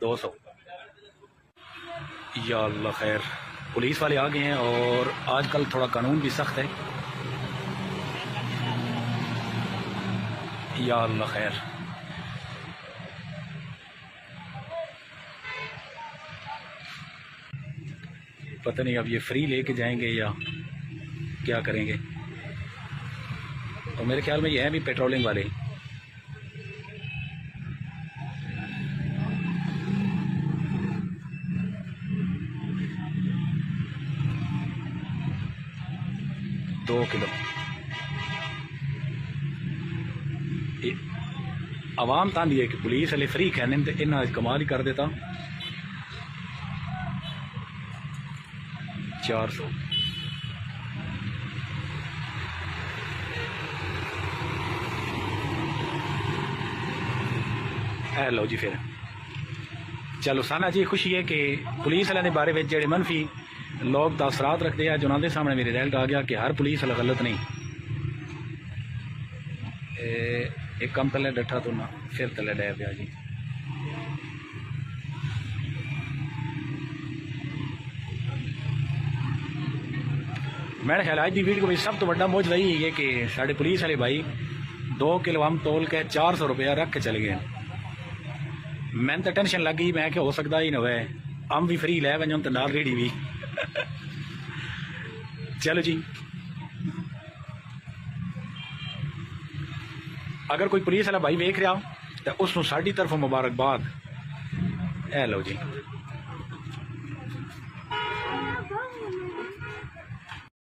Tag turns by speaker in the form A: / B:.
A: 200। या अल्लाह खैर, पुलिस वाले आ गए हैं और आजकल थोड़ा कानून भी सख्त है। या अल्लाह खैर, पता नहीं अब ये फ्री लेके जाएंगे या क्या करेंगे। और मेरे ख्याल में ये है भी पेट्रोलिंग वाले। दो किलो आवाम तांदी है कि पुलिस वाले फ्री कहने तो इन्हें कमाल ही कर देता। 400। लो जी, फिर चलो साना जी खुशी है कि पुलिस वाले बारे में जो मनफी लोग तासरात रखते हैं, जो उन्होंने सामने मेरे रिजल्ट आ गया कि हर पुलिस वाला गलत नहीं। एक कम तले डठा तो ना फिर तले डै पिया जी। मेरे ख्याल आज की वीडियो में सब तो बड़ा मौज रही है कि साढ़े पुलिस वाले भाई 2 किलो हम तोल के 400 रुपया रख के चले गए। मैंने तो टेंशन लग गई, मैं क्या हो सकता ही ना हुए हम भी फ्री लै वजन तो नाल रेडी भी। चलो जी, अगर कोई पुलिस वाला भाई वेख रहा हो तो उसनों साडी तरफों मुबारकबाद। लो जी।